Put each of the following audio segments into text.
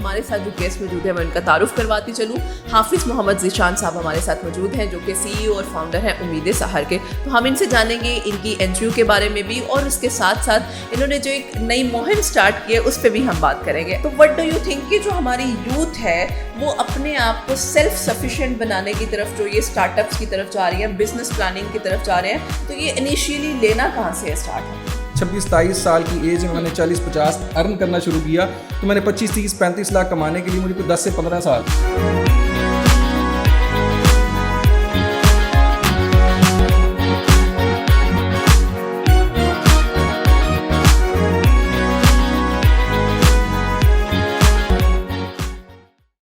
हमारे साथ जो गेस्ट मौजूद है मैं उनका तारुफ करवाती चलूँ। हाफिज़ मोहम्मद ज़ीशान साहब हमारे साथ मौजूद हैं जो कि CEO और फाउंडर हैं उम्मीद सहर के। तो हम इनसे जानेंगे इनकी NGO के बारे में भी और उसके साथ साथ इन्होंने जो एक नई मुहिम स्टार्ट की है उस पर भी हम बात करेंगे। तो व्हाट डू यू थिंक कि जो हमारी यूथ है वो अपने आप को सेल्फ सफिशिएंट बनाने की तरफ जो ये स्टार्टअप्स की तरफ जा रही है, बिजनेस प्लानिंग की तरफ जा रहे हैं, तो ये इनिशियली लेना कहाँ से स्टार्ट है? 26-23 साल की एज में मैंने 40-50 अर्न करना शुरू किया, तो मैंने 25-30-35 लाख कमाने के लिए मुझे कोई 10 से 15 साल।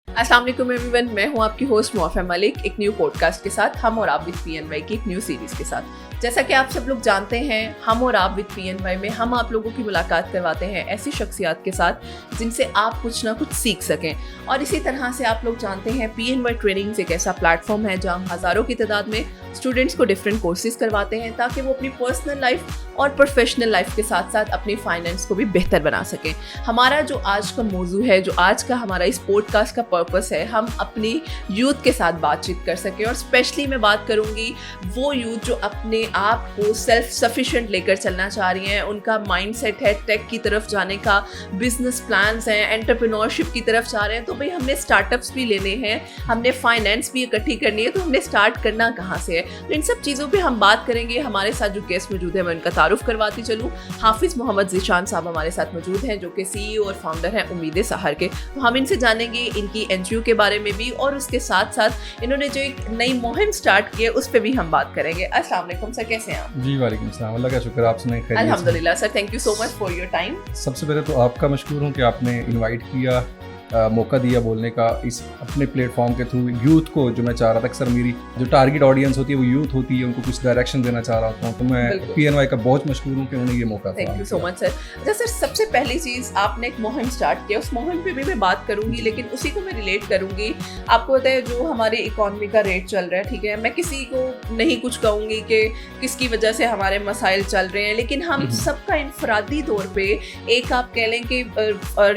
अस्सलाम वालेकुम एवरीवन, मैं हूं आपकी होस्ट मौफा मलिक एक न्यू पॉडकास्ट के साथ, हम और आप विद PNY की एक न्यू सीरीज़ के साथ। जैसा कि आप सब लोग जानते हैं, हम और आप विद PNY में हम आप लोगों की मुलाकात करवाते हैं ऐसी शख्सियात के साथ जिनसे आप कुछ ना कुछ सीख सकें। और इसी तरह से आप लोग जानते हैं PNY ट्रेनिंग्स एक ऐसा प्लेटफॉर्म है जहाँ हज़ारों की तादाद में स्टूडेंट्स को डिफरेंट कोर्सेज करवाते हैं ताकि वो अपनी पर्सनल लाइफ और प्रोफेशनल लाइफ के साथ साथ अपनी फाइनेंस को भी बेहतर बना सकें। हमारा जो आज का मौजू है, जो आज का हमारा इस पॉडकास्ट का पर्पस है, हम अपनी यूथ के साथ बातचीत कर सकें। और स्पेशली मैं बात करूंगी वो यूथ जो अपने आप को सेल्फ सफिशिएंट लेकर चलना चाह रही हैं, उनका माइंडसेट है टेक की तरफ जाने का, बिजनेस प्लान्स हैं, एंटरप्रेन्योरशिप की तरफ जा रहे हैं। तो भाई हमने स्टार्टअप्स भी लेने हैं, हमने फाइनेंस भी इकट्ठी करनी है, तो हमने स्टार्ट करना कहाँ से है? तो इन सब चीज़ों पे हम बात करेंगे। हमारे साथ जो गेस्ट मौजूद है मैं उनका तारुफ करवाती चलूँ। हाफिज़ मोहम्मद ज़ीशान साहब हमारे साथ मौजूद हैं जो कि CEO और फाउंडर हैं उम्मीद सहर के। तो हम इनसे जानेंगे इनकी NGO के बारे में भी और उसके साथ साथ इन्होंने जो एक नई मुहिम स्टार्ट की है उस पर भी हम बात करेंगे। अस्सलाम वालेकुम सर, कैसे हैं आप? जी वालेकुम सलाम, अल्लाह का शुक्र, आप सुनाइए? खैरियत? अल्हम्दुलिल्लाह sir, thank you so much for your time. सबसे पहले तो आपका मशकूर हूँ कि आपने इनवाइट किया, मौका दिया बोलने का इस अपने प्लेटफॉर्म के थ्रू। यूथ को जो मैं चाह रहा था, अक्सर मेरी जो टारगेट ऑडियंस होती है वो यूथ होती है, उनको कुछ डायरेक्शन देना चाह रहा हूँ, तो मैं PNY का बहुत मशहूर हूँ कि उन्होंने ये मौका दिया। Thank you so much sir. अच्छा सर, सबसे पहली चीज़, आपने एक मुहिम स्टार्ट किया, उस मुहिम पे भी मैं बात करूंगी लेकिन उसी को मैं रिलेट करूंगी। आपको पता है जो हमारे इकॉनमी का रेट चल रहा है, ठीक है, मैं किसी को नहीं कुछ कहूँगी कि किसकी वजह से हमारे मसाइल चल रहे हैं, लेकिन हम सबका इनफरादी तौर पर एक आप कह लें कि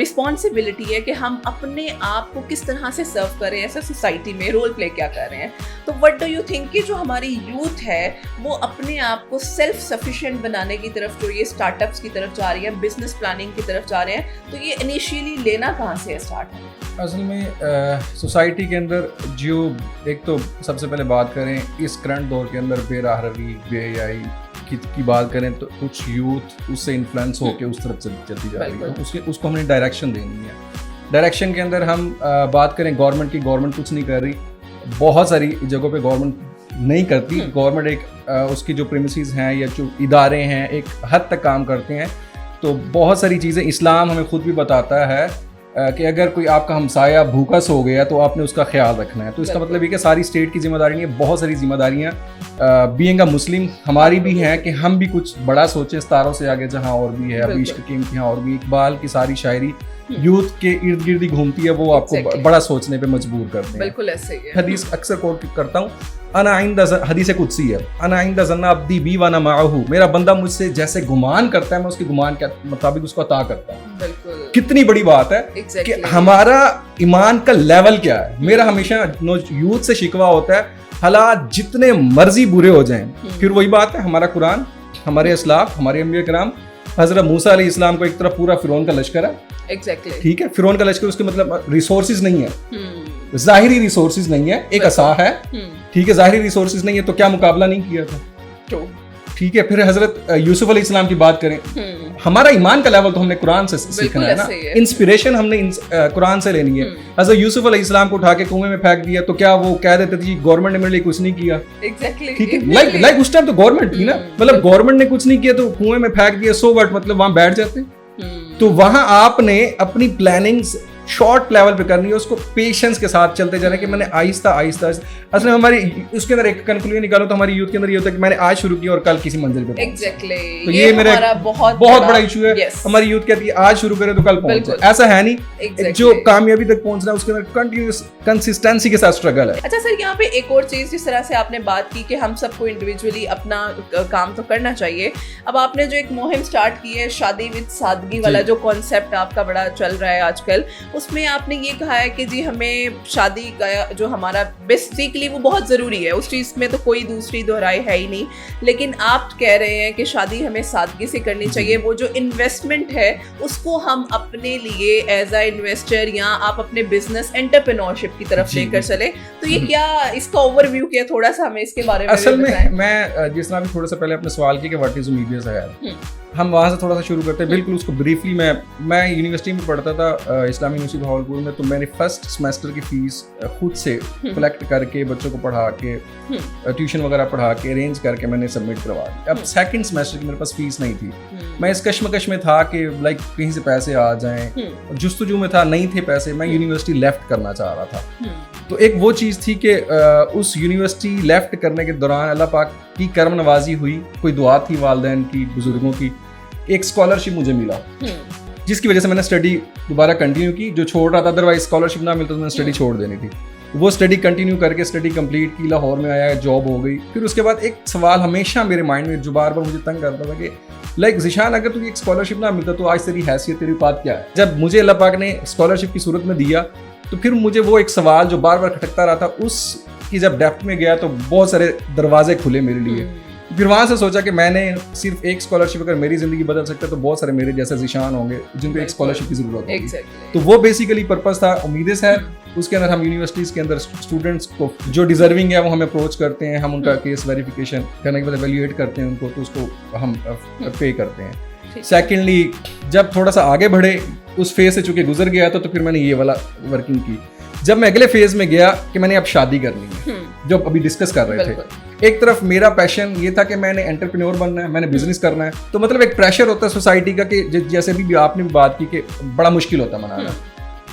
रिस्पॉन्सिबिलिटी है कि हम अपने आप को किस तरह से सर्व करें, ऐसा सोसाइटी में रोल प्ले क्या कर रहे हैं। तो व्हाट डू यू थिंक कि जो हमारी यूथ है वो अपने आप को सेल्फ सफिशिएंट बनाने की तरफ जो ये स्टार्टअप्स की तरफ जा रही है, बिजनेस प्लानिंग की तरफ जा रहे हैं, तो ये इनिशियली लेना कहाँ से स्टार्ट है? असल में सोसाइटी के अंदर जो एक तो सबसे पहले बात करें इस करंट दौर के अंदर बेराह रवी, बेहयाई की बात करें तो कुछ यूथ उससे इन्फ्लुएंस होकर उस तरफ चलती जा रही है, उसको हमने डायरेक्शन देनी है। डायरेक्शन के अंदर हम बात करें गवर्नमेंट की, गवर्नमेंट कुछ नहीं कर रही, बहुत सारी जगहों पे गवर्नमेंट नहीं करती। गवर्नमेंट एक उसकी जो प्रेमिसेस हैं या जो इदारे हैं एक हद तक काम करते हैं। तो बहुत सारी चीज़ें इस्लाम हमें खुद भी बताता है कि अगर कोई आपका हमसाया भूखा सो गया तो आपने उसका ख्याल रखना है। तो इसका मतलब ये कि सारी स्टेट की जिम्मेदारी नहीं है, बहुत सारी जिम्मेदारियाँ बीइंग अ मुस्लिम हमारी भी हैं कि हम भी कुछ बड़ा सोचें। सितारों से आगे जहाँ और भी है, अभी इश्क की यहाँ और भी, इकबाल की सारी शायरी यूथ के इर्द गिर्द ही घूमती है, वो आपको बड़ा सोचने पे मजबूर करते हैं। बिल्कुल ऐसे ही है। हदीस अक्सर कोट करता हूँ, अना आइंदा, हदीस कुदसी है, अना आइंदा ज़न्ना अब्दी बी वाना माहू, मेरा बंदा मुझसे जैसे गुमान करता है मैं उसके गुमान के मुताबिक उसको अता करता हूँ। बिल्कुल, कितनी बड़ी बात है कि हमारा ईमान का लेवल क्या है। मेरा हमेशा यूथ से शिकवा होता है हालात जितने मर्जी बुरे हो जाएं, फिर वही बात है, हमारा कुरान, हमारे असलाफ, हमारे अंबिया कराम, हजरत मूसा अलैहिस्सलाम को एक तरफ पूरा फिरौन का लश्कर है, ठीक है, फिरौन का लश्कर, उसके मतलब रिसोर्सेज नहीं है, जाहिरी रिसोर्सेज नहीं है, एक असा है, ठीक है, जाहिरी रिसोर्सेज नहीं है तो क्या मुकाबला नहीं किया था, ठीक है। फिर हजरत यूसुफ अलैहिस्सलाम की बात करें, हमारा ईमान का लेवल तो हमने कुरान से सीखना है ना, इंस्पिरेशन हमने कुरान से लेनी है। हजरत यूसुफ अलैहिस्सलाम को उठा के कुएं में फेंक दिया तो क्या वो कह देते थे गवर्नमेंट ने मेरे लिए कुछ नहीं किया? ठीक है, लाइक उस टाइम तो गवर्नमेंट थी ना, मतलब गवर्नमेंट ने कुछ नहीं किया तो कुएं में फेंक दिया, सो व्हाट, मतलब वहां बैठ जाते। तो वहां आपने अपनी प्लानिंग शॉर्ट लेवल पे करनी है, उसको पेशेंस के साथ चलते जाना कि मैंने आहिस्ता आहिस्ता। असल में हमारी उसके अंदर एक कंक्लूजन निकालो तो हमारी यूथ के अंदर ये होता है कि मैंने आज शुरू किया और कल किसी मंजिल पे एग्जैक्टली। तो ये मेरा बहुत बड़ा इशू है। हमारी यूथ कहती है आज शुरू करें तो कल पहुंचे, ऐसा है नहीं। जो कामयाबी तक पहुंचना है उसके अंदर कंटिन्यूस कंसिस्टेंसी के साथ स्ट्रगल है। अच्छा सर, यहाँ पे एक और चीज, जिस तरह से आपने बात की कि हम सबको इंडिविजुअली अपना काम तो करना चाहिए, अब आपने जो एक मुहिम स्टार्ट की है शादी विद सादगी वाला जो कॉन्सेप्ट आपका बड़ा चल रहा है आजकल, उसमें आपने ये कहा है कि जी हमें शादी का जो हमारा बेसिकली वो बहुत ज़रूरी है, उस चीज़ में तो कोई दूसरी दोहराई है ही नहीं, लेकिन आप कह रहे हैं कि शादी हमें सादगी से करनी चाहिए। वो जो इन्वेस्टमेंट है उसको हम अपने लिए एज अ इन्वेस्टर या आप अपने बिजनेस एंटरप्रेन्योरशिप की तरफ लेकर चले, तो ये क्या इसका ओवरव्यू क्या, थोड़ा सा हमें इसके बारे में असल में मैं जिस तरह भी थोड़ा सा पहले अपने सवाल किया कि व्हाट इज मीडिया है, हम वहाँ से थोड़ा सा शुरू करते हैं। बिल्कुल उसको ब्रीफली मैं यूनिवर्सिटी में पढ़ता था, इस्लामी यूनिवर्सिटी भावलपुर में, तो मैंने फर्स्ट सेमेस्टर की फीस खुद से कलेक्ट करके बच्चों को पढ़ा के ट्यूशन वगैरह पढ़ा के अरेंज करके मैंने सबमिट करवा दी। अब सेकंड सेमेस्टर की मेरे पास फीस नहीं थी, मैं इस कश्मकश में था कि लाइक कहीं से पैसे आ जाएं, जुस्तजू में था, नहीं थे पैसे, मैं यूनिवर्सिटी लेफ्ट करना चाह रहा था। तो एक वो चीज़ थी कि उस यूनिवर्सिटी लेफ्ट करने के दौरान अल्लाह पाक की करम नवाजी हुई, कोई दुआ थी वालिदैन की, बुजुर्गों की, एक स्कॉलरशिप मुझे मिला जिसकी वजह से मैंने स्टडी दोबारा कंटिन्यू की, जो छोड़ रहा था अदरवाइज स्कॉलरशिप ना मिलता तो मैंने स्टडी छोड़ देनी थी। वो स्टडी कंटिन्यू करके स्टडी कंप्लीट की, लाहौर में आया, जॉब हो गई। फिर उसके बाद एक सवाल हमेशा मेरे माइंड में जो बार बार मुझे तंग करता था कि लाइक ज़िशान, अगर तुझे एक स्कॉलरशिप ना मिलता तो आज तेरी हैसियत, तेरी बात क्या है। जब मुझे अल्लाह पाक ने स्कॉलरशिप की सूरत में दिया तो फिर मुझे वो एक सवाल जो बार बार खटकता रहा था, उसकी जब डेप्थ में गया तो बहुत सारे दरवाजे खुले मेरे लिए। फिर वहाँ से सोचा कि मैंने सिर्फ एक स्कॉलरशिप अगर मेरी ज़िंदगी बदल सकता है तो बहुत सारे मेरे जैसे ज़िशान होंगे जिनको एक स्कॉलरशिप की ज़रूरत होगी। तो वो बेसिकली पर्पस था। उम्मीदें है उसके अंदर हम यूनिवर्सिटीज़ के अंदर स्टूडेंट्स को जो डिजर्विंग है वो हमें अप्रोच करते हैं, हम उनका केस वेरिफिकेशन करने के बाद एवेल्यूएट करते हैं उनको, तो उसको हम पे करते हैं। सेकेंडली जब थोड़ा सा आगे बढ़े, उस फेज से चूंकि गुजर गया तो फिर मैंने ये वाला वर्किंग की। जब मैं अगले फेज में गया कि मैंने अब शादी करनी है, जो अभी डिस्कस कर रहे थे, एक तरफ मेरा पैशन ये था कि मैंने एंटरप्रेन्योर बनना है, मैंने बिजनेस करना है, तो मतलब एक प्रेशर होता है सोसाइटी का कि जैसे भी आपने भी बात की कि बड़ा मुश्किल होता है मनाना।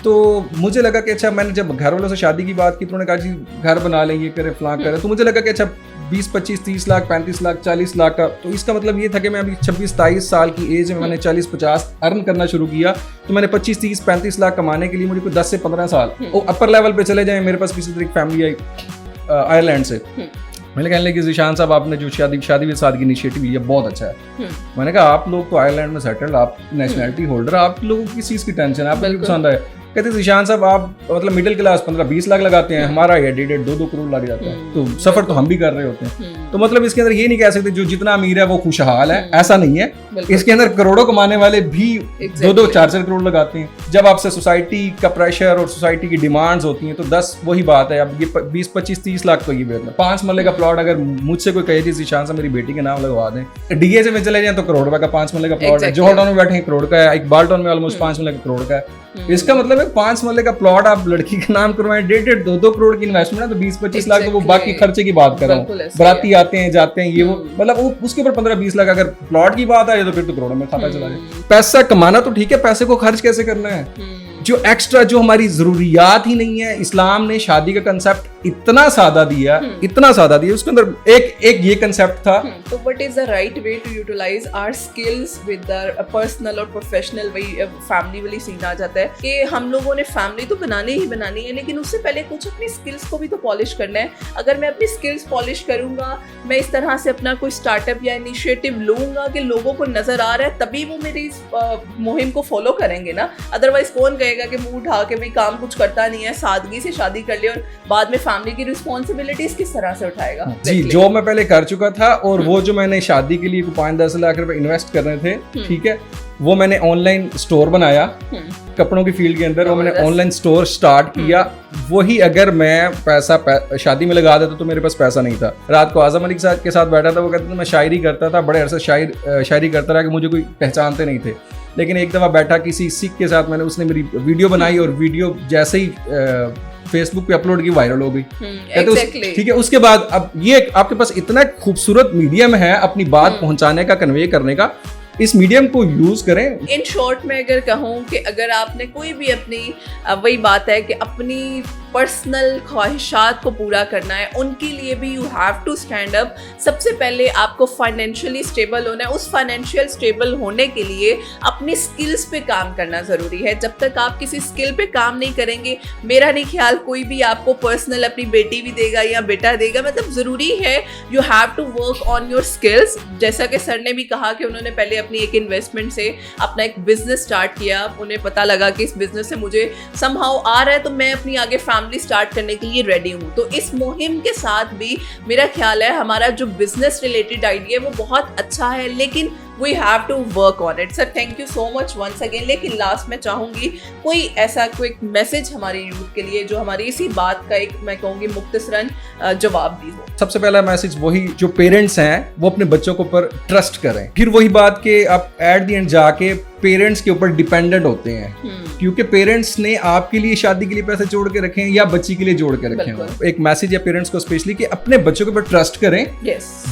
तो मुझे लगा कि अच्छा, मैंने जब घर वालों से शादी की बात की तो उन्होंने कहा जी घर बना लें, ये करें, फलां करें, तो मुझे लगा कि अच्छा 20, 25, 30 लाख, 35 लाख, 40 लाख का, तो इसका मतलब ये था कि मैं अभी 26, 27 साल की एज में मैंने 40, 50 अर्न करना शुरू किया, तो मैंने 25, 30, 35 लाख कमाने के लिए मुझे कोई 10 से 15 साल अपर लेवल पे चले जाए। मेरे पास किसी तरह की फैमिली आई आयरलैंड से, मैंने कहने लगे ज़िशान साहब आपने जो शादी विद सादगी इनिशिएटिव लिया बहुत अच्छा है। मैंने कहा आप लोग तो आयरलैंड में सेटल्ड, आप नेशनलिटी होल्डर, आप लोगों की किस चीज़ की टेंशन है, आपको पसंद आए। कहते ज़िशान साहब आप मतलब मिडिल क्लास 15-20 लाख लगाते हैं, हमारा ये 1.5-2 करोड़ लग जाता है, तो सफर तो हम भी कर रहे होते हैं। तो मतलब इसके अंदर ये नहीं कह सकते जो जितना अमीर है वो खुशहाल है, ऐसा नहीं है। इसके अंदर करोड़ों कमाने वाले भी 2-2, 4-4 करोड़ लगाते हैं। जब आपसे सोसाइटी का प्रेशर और सोसाइटी की डिमांड्स होती हैं तो 10 वही बात है, अब ये 20, 25, 30 लाख तो ये बेहतर। 5 मरले का प्लॉट अगर मुझसे कोई कहे ज़िशान साहब मेरी बेटी के नाम लगवा दें, डीएजे में चले जाए तो करोड़ रुपए का 5 मरले का प्लॉट है, जोहर टाउन में बैठे करोड़ का है, इकबाल टाउन में ऑलमोस्ट 5 मरले का करोड़ का है। इसका मतलब है 5 मरले का प्लॉट आप लड़की के नाम करवाएं, 1.5-2 करोड़ की इन्वेस्टमेंट है, तो 20-25 लाख तो वो बाकी खर्चे की बात कर रहा हूँ, बराती आते हैं जाते हैं ये वो, मतलब वो उसके ऊपर 15-20 लाख अगर प्लॉट की बात आए तो फिर तो करोड़ों में खाता चला जाए। पैसा कमाना तो ठीक है, पैसे को खर्च कैसे करना है, जो एक्स्ट्रा जो हमारी जरूरियात ही नहीं है। इस्लाम ने शादी का कंसेप्ट इतना सादा दिया, इतना सादा दिया, उसके अंदर एक ये कंसेप्ट था। तो what is the right way to utilize our skills with our personal और प्रोफेशनल, वही फैमिली वाली सीन आ जाता है कि हम लोगों ने फैमिली तो बनानी ही बनानी है, लेकिन उससे पहले कुछ अपनी स्किल्स को भी तो पॉलिश करना है। अगर मैं अपनी स्किल्स पॉलिश करूंगा, मैं इस तरह से अपना कोई स्टार्टअप या इनिशिएटिव लूंगा कि लोगों को नजर आ रहा है, तभी वो मेरी इस मुहिम को फॉलो करेंगे ना। अदरवाइज कौन कहेगा कि मुंह उठा के भाई काम कुछ करता नहीं है, सादगी से शादी कर ले और बाद में फैमिली की रिस्पॉन्सिबिलिटीज किस तरह से उठाएगा। जी, जो मैं पहले कर चुका था और वो जो मैंने शादी के लिए 5-10 लाख रुपए इन्वेस्ट करने थे, ठीक है, वो मैंने ऑनलाइन स्टोर बनाया कपड़ों की फील्ड के अंदर, और मैंने ऑनलाइन स्टोर स्टार्ट किया। वही अगर मैं पैसा शादी में लगा देता तो मेरे पास पैसा नहीं था। रात को आज़म अली के साथ बैठा था, वो कहता था मैं शायरी करता था, बड़े अरसे शायरी करता रहा कि मुझे कोई पहचानते नहीं थे। लेकिन एक दफ़ा बैठा किसी सिख के साथ, मैंने उसने मेरी वीडियो बनाई और वीडियो जैसे ही फेसबुक पे अपलोड की वायरल हो गई। ठीक है, उसके बाद अब ये आपके पास इतना खूबसूरत मीडियम है अपनी बात पहुंचाने का, कन्वे करने का, इस मीडियम को यूज करें। इन शॉर्ट में अगर कहूँ कि अगर आपने कोई भी अपनी वही बात है कि अपनी पर्सनल ख्वाहिशात को पूरा करना है, उनके लिए भी you have to stand up. सबसे पहले आपको फाइनेंशियली स्टेबल होना है। उस फाइनेंशियल स्टेबल होने के लिए अपनी स्किल्स पे काम करना ज़रूरी है। जब तक आप किसी स्किल पे काम नहीं करेंगे, मेरा नहीं ख्याल कोई भी आपको पर्सनल अपनी बेटी भी देगा या बेटा देगा। मतलब ज़रूरी है you have to work on your skills. जैसा कि सर ने भी कहा कि उन्होंने पहले अपनी एक इन्वेस्टमेंट से अपना एक बिजनेस स्टार्ट किया। उन्हें पता लगा कि इस बिजनेस से मुझे समहाउ आ रहा है, तो मैं अपनी आगे फैमिली स्टार्ट करने के लिए रेडी हूँ। तो इस मुहिम के साथ भी मेरा ख्याल है हमारा जो बिजनेस रिलेटेड आइडिया है वो बहुत अच्छा है, लेकिन we have to work on it. Sir thank you so much once again. लेकिन लास्ट में चाहूँगी कोई ऐसा क्विक मैसेज हमारी यूथ के लिए जो हमारी इसी बात का एक मैं कहूँगी मुख्तसरन जवाब भी हो। सबसे पहला मैसेज वही, जो पेरेंट्स हैं वो अपने बच्चों के ऊपर ट्रस्ट करें। फिर वही बात कि आप एट द एंड जाके पेरेंट्स के ऊपर डिपेंडेंट होते हैं, क्योंकि पेरेंट्स ने आपके लिए शादी के लिए पैसे जोड़ के रखे हैं या बच्ची के लिए जोड़ के रखे हैं। एक मैसेज है पेरेंट्स को स्पेशली कि अपने बच्चों के ऊपर ट्रस्ट करें।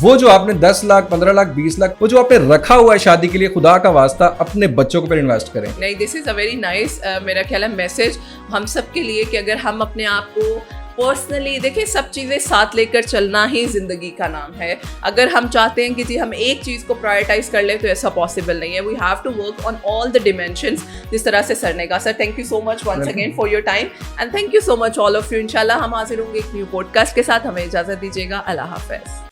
वो जो आपने 10 लाख 15 लाख 20 लाख वो जो आपने रखा हुआ है शादी के लिए, खुदा का वास्ता अपने बच्चों के ऊपर इन्वेस्ट करें। नहीं, this is a very nice मेरा ख्याल है मैसेज हम सब के लिए कि अगर हम अपने आप को पर्सनली देखिए, सब चीज़ें साथ लेकर चलना ही ज़िंदगी का नाम है। अगर हम चाहते हैं कि जी हम एक चीज़ को प्रायोरिटाइज कर लें तो ऐसा पॉसिबल नहीं है। We have to work on all the dimensions, जिस तरह से सर ने कहा। Sir thank you so much once again for your time and thank you so much all of you. इंशाल्लाह हम हाजिर होंगे एक न्यू पॉडकास्ट के साथ। हमें इजाज़त दीजिएगा। अल्लाह हाफ़िज़।